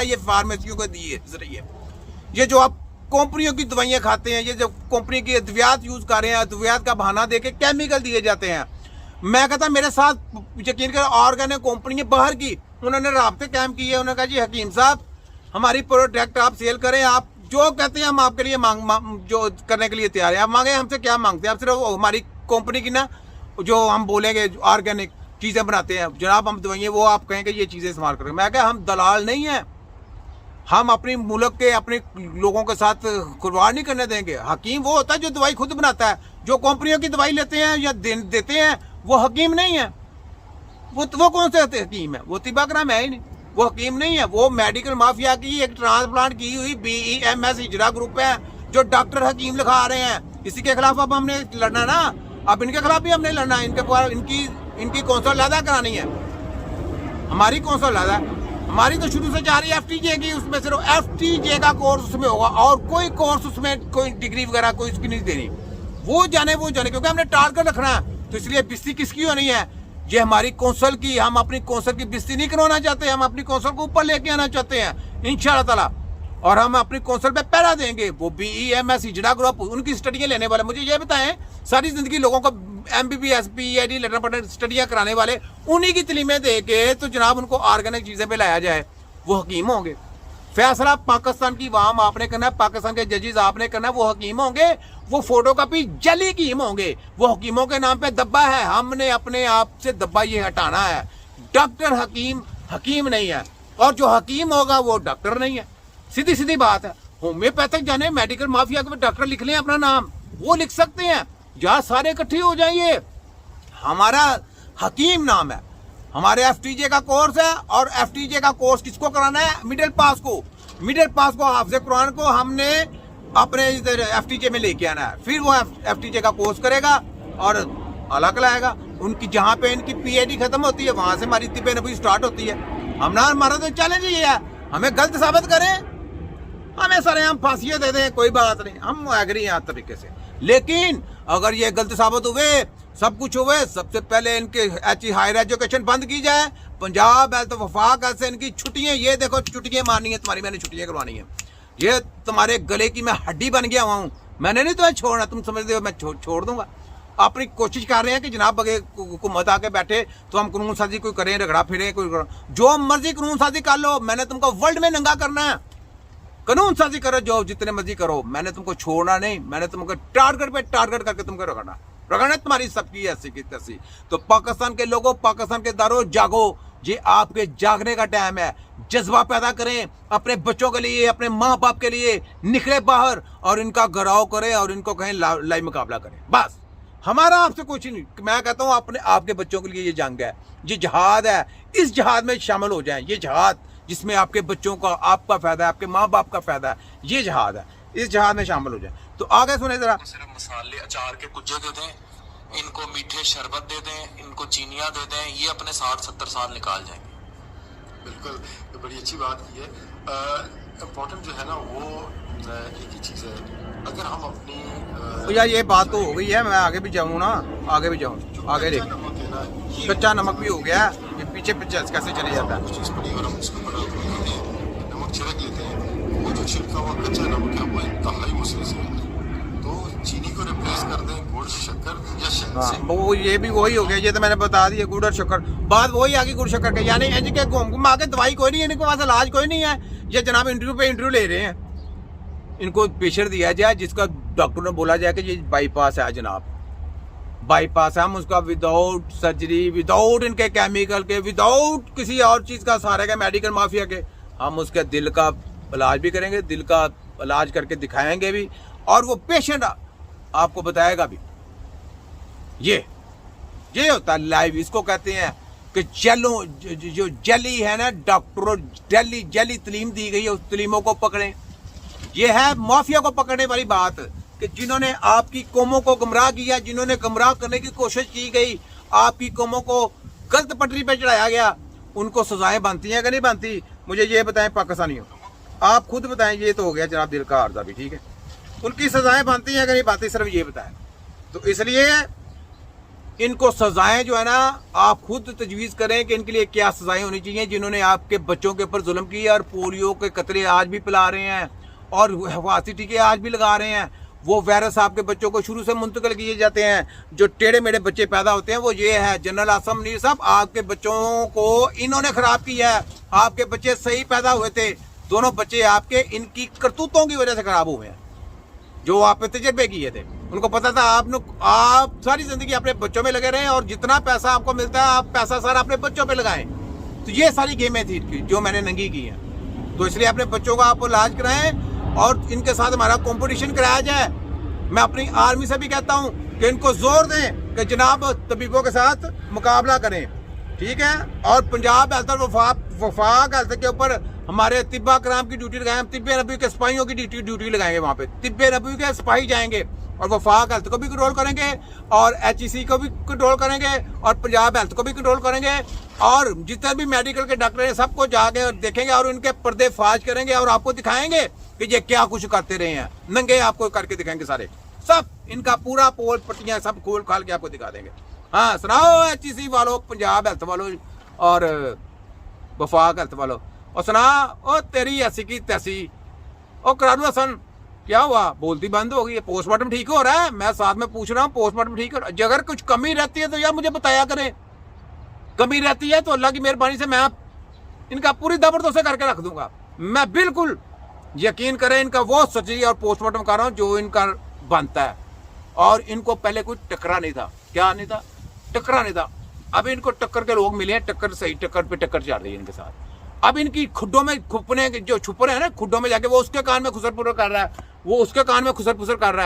ये फार्मेसियों को दिए जरिए, ये जो आप कंपनियों की दवाइयाँ खाते हैं, ये जो कंपनी की अद्वियात यूज कर रहे हैं, अद्वियात का बहाना देके केमिकल दिए जाते हैं। मैं कहता मेरे साथ यकीन कर ऑर्गेनिक कंपनी बाहर की, उन्होंने राब्ते कायम किए। उन्होंने कहा जी हकीम साहब हमारी प्रोडक्ट आप सेल करें, आप जो कहते हैं हम आपके लिए जो करने के लिए तैयार है। आप मांगे, हमसे क्या मांगते हैं? आप सिर्फ हमारी कंपनी की ना जो हम बोलेंगे ऑर्गेनिक चीज़ें बनाते हैं जनाब, हम दवाइयाँ, वो आप कहेंगे ये चीज़ें इस्तेमाल करें। मैं क्या, हम दलाल नहीं हैं, हम अपनी मुल्क के अपने लोगों के साथ खुरवार नहीं करने देंगे। हकीम वो होता है जो दवाई खुद बनाता है, जो कंपनियों की दवाई लेते हैं या देते हैं वो हकीम नहीं है। वो कौन से हकीम है? वो तिबाकराम है ही नहीं, वो हकीम नहीं है। वो मेडिकल माफिया की एक ट्रांसप्लांट की हुई BEMS हिजरा ग्रुप है जो डॉक्टर हकीम लिखा रहे हैं। इसी के खिलाफ अब हमने लड़ना ना, अब इनके खिलाफ भी हमने लड़ना है। इनकी कौंसल लादा करानी है, हमारी कौंसल लादा। हमारी तो शुरू से जा रही है FTJ की, उसमें सिर्फ FTJ का कोर्स उसमें होगा और कोई कोर्स उसमें कोई डिग्री वगैरह कोई उसकी नहीं देनी। वो जाने क्योंकि हमने टारगेट रखना है। तो इसलिए बिस्ती किसकी होनी है? ये हमारी कौंसल की। हम अपनी कौंसल की बिस्ती नहीं करवाना चाहते, हम अपनी कौंसल को ऊपर लेके आना चाहते हैं इंशाअल्लाह ताला। और हम अपनी कौंसल पे पहरा देंगे। वो BEMS हिजड़ा ग्रुप, उनकी स्टडियाँ लेने वाले, मुझे ये बताएं, सारी जिंदगी लोगों को MBBS PhD लेटर पढ़ने स्टडियाँ कराने वाले, उन्हीं की तलीमें दे के तो जनाब उनको ऑर्गेनिक चीज़ें पे लाया जाए, वो हकीम होंगे। फैसला पाकिस्तान की वाम आपने करना है, पाकिस्तान के जजेस आपने करना है, वो हकीम होंगे। वो फोटो कॉपी जली हकीम होंगे। वो हकीमों के नाम पे दब्बा है, हमने अपने आप से दब्बा ये हटाना है। डॉक्टर हकीम नहीं है, और जो हकीम होगा वो डॉक्टर नहीं है। सीधी सीधी बात है। होम्योपैथिक जाने मेडिकल माफिया के डॉक्टर लिख लें अपना नाम, वो लिख सकते हैं, जहाँ सारे इकट्ठे हो जाइए। हमारा हकीम नाम है, हमारे FTJ का कोर्स है। और FTJ का कोर्स किसको कराना है? मिडिल पास को हाफिज़ कुरान को हमने अपने इधर FTJ में लेके आना है। फिर वो FTJ का कोर्स करेगा और अलग लाएगा। उनकी जहाँ पे इनकी PhD खत्म होती है वहां से हमारी तिब्बे नबी स्टार्ट होती है। हमारा तो चैलेंज ये है, हमें गलत साबित करें, हमें सारे हम फांसियां दे दें, कोई बात नहीं, हम एग्री हैं तरीके से। लेकिन अगर ये गलत साबित हुए, सब कुछ हुए, सबसे पहले इनके हायर एजुकेशन बंद की जाए। पंजाब हेल्थ वफाक ऐसे इनकी छुट्टियां, ये देखो छुट्टियां मारनी है तुम्हारी, मैंने छुट्टियां करवानी है। ये तुम्हारे गले की मैं हड्डी बन गया हुआ हूँ, मैंने नहीं तुम्हें छोड़ना। तुम समझते हो मैं छोड़ दूंगा? अपनी कोशिश कर रहे हैं कि जनाब बगे हुकूमत आके बैठे तो हम कानून साजी कोई करें, रगड़ा फिरें, कोई जो मर्जी कानून साजी कर लो। मैंने तुमको वर्ल्ड में नंगा करना है, कानून साजी करो जो जितने मर्जी करो, मैंने तुमको छोड़ना नहीं। मैंने तुमको टारगेट पे टारगेट करके तुमको रगड़ना तुम्हारी सबकी ऐसी की तैसी। तो पाकिस्तान के लोगों, पाकिस्तान के दारो, जागो, ये आपके जागने का टाइम है। जज्बा पैदा करें अपने बच्चों के लिए, अपने माँ बाप के लिए, निकले बाहर और इनका गराव करें और इनको कहें लाइव मुकाबला करें। बस हमारा आपसे कुछ नहीं। मैं कहता हूँ अपने आपके बच्चों के लिए ये जंग है, ये जहाद है। इस जहाद में शामिल हो जाएं। ये जहाद जिसमें आपके बच्चों का, आपका फायदा है, आपके माँ बाप का फायदा है, ये जहाद है। इस जहाद में शामिल हो जाए। तो आगे सुने जरा। सिर्फ मसाले अचार के कुज्जे दे दें, इनको मीठे शरबत दे दें, इनको चीनियाँ दे दें, ये अपने 60-70 साल निकाल जाएंगे। बिल्कुल, तो बड़ी अच्छी बात की है। इम्पोर्टेंट जो है ना वो एक ही चीज़ है, अगर हम अपनी तो यार ये बात तो हो गई है, मैं आगे भी जाऊँ ना, आगे भी जाऊँ, आगे देख, कच्चा नमक भी हो गया, ये पीछे कैसे चले जाता है। चीज़ पड़ी और हम उसको बड़ा नमक छिड़क लेते हैं, वो जो छिड़का हुआ कच्चा नमक है वो इंतहाई मुश्किल से होता है। तो चीनी को रिप्लेस कर दें गुड़, शक्कर या शहद से। वो ये भी वही हो गया, ये तो मैंने बता दिया, गुड़ और शक्कर। बात वही आ गई गुड़ शक्कर के, यानी इनके घूम आगे दवाई कोई नहीं है, इनके पास इलाज कोई नहीं है। ये जनाब इंटरव्यू पे इंटरव्यू ले रहे हैं, इनको प्रेशर दिया जाए जिसका डॉक्टर ने बोला जाए कि ये बाईपास है जनाब, बाईपास है। हम उसका विदाउट सर्जरी, विदाउट इनके केमिकल के, विदाउट किसी और चीज़ का सहारे के, मेडिकल माफिया के, हम उसके दिल का इलाज भी करेंगे, दिल का इलाज करके दिखाएंगे भी, और वो पेशेंट आपको बताएगा भी। ये होता है लाइव। इसको कहते हैं कि जो जली है ना, डॉक्टरों जली तलीम दी गई है, उस तलीमों को पकड़ें। ये है माफिया को पकड़ने वाली बात, कि जिन्होंने आपकी कौमों को गुमराह किया, जिन्होंने गुमराह करने की कोशिश की गई, आपकी कौमों को गलत पटरी पे चढ़ाया गया, उनको सजाएं बनती हैं कि नहीं बनती? मुझे ये बताएं पाकिस्तानियों, आप खुद बताएं। ये तो हो गया जनाब दिल का आर्जा भी, ठीक है, उनकी सजाएं बनती हैं कि नहीं बनती, सिर्फ ये बताएं। तो इसलिए इनको सजाएं जो है ना, आप खुद तजवीज़ करें कि इनके लिए क्या सजाएं होनी चाहिए। जिन्होंने आपके बच्चों के ऊपर जुल्म किया और पोलियो के कतरे आज भी पिला रहे हैं और हिफाजती टीके आज भी लगा रहे हैं, वो वायरस आपके बच्चों को शुरू से मुंतकिल किए जाते हैं। जो टेढ़े मेढ़े बच्चे पैदा होते हैं वो ये है। जनरल आसम मीर साहब, आपके बच्चों को इन्होंने ख़राब किया है। आपके बच्चे सही पैदा हुए थे, दोनों बच्चे आपके इनकी करतूतों की वजह से ख़राब हुए हैं, जो आपने तजर्बे किए थे। उनको पता था आप सारी ज़िंदगी अपने बच्चों में लगे रहें और जितना पैसा आपको मिलता है आप पैसा सारा अपने बच्चों पे लगाएं। तो ये सारी गेमें थी जो मैंने नंगी की हैं। तो इसलिए अपने बच्चों का आप इलाज कराएं और इनके साथ हमारा कंपटीशन कराया जाए। मैं अपनी आर्मी से भी कहता हूँ कि इनको जोर दें कि जनाब तबीबों के साथ मुकाबला करें, ठीक है। और पंजाब हेल्थ और वफाक हेल्थ के ऊपर हमारे तिब्बा कराम की ड्यूटी लगाएं। तिब्बे नबी के सिपाहियों की ड्यूटी लगाएंगे वहाँ पे। तिब्बे नबी के सिपाही जाएंगे और वफाक हेल्थ को भी कंट्रोल करेंगे और HEC को भी कंट्रोल करेंगे और पंजाब हेल्थ को भी कंट्रोल करेंगे और जितने भी मेडिकल के डॉक्टर हैं सबको जाके देखेंगे और उनके पर्दे फाश करेंगे और आपको दिखाएंगे कि ये क्या कुछ करते रहे हैं। नंगे आपको करके दिखाएंगे सारे, सब इनका पूरा पोल पट्टियाँ सब खोल खाल के आपको दिखा देंगे। हाँ सुनाओ HEC वालों, पंजाब हेल्थ वालों और वफाक हेल्थ वालों, और सुना ओ तेरी ऐसी की तैसी, ओ करा दूँ सन, क्या हुआ? बोलती बंद हो गई। पोस्टमार्टम ठीक हो रहा है? मैं साथ में पूछ रहा हूँ पोस्टमार्टम ठीक हो रहा है? अगर कुछ कमी रहती है तो यार मुझे बताया करें। कमी रहती है तो अल्लाह की मेहरबानी से मैं इनका पूरी जबरदस्ती करके रख दूंगा। मैं बिल्कुल यकीन करें, इनका वो सर्जरी और पोस्टमार्टम कर रहा हूँ जो इनका बनता है। और इनको पहले कोई टकरा नहीं था। क्या नहीं था? टकरा नहीं था। अब इनको टक्कर के लोग मिले हैं, टक्कर सही टक्कर पे टक्कर चल रही है इनके साथ। अब इनकी खुड्डों में खुपने जो छुप रहे हैं ना, खुड्डों में जाके वो उसके कान में खुसर पुसर कर रहा है, वो उसके कान में खुसर पुसर कर रहा है।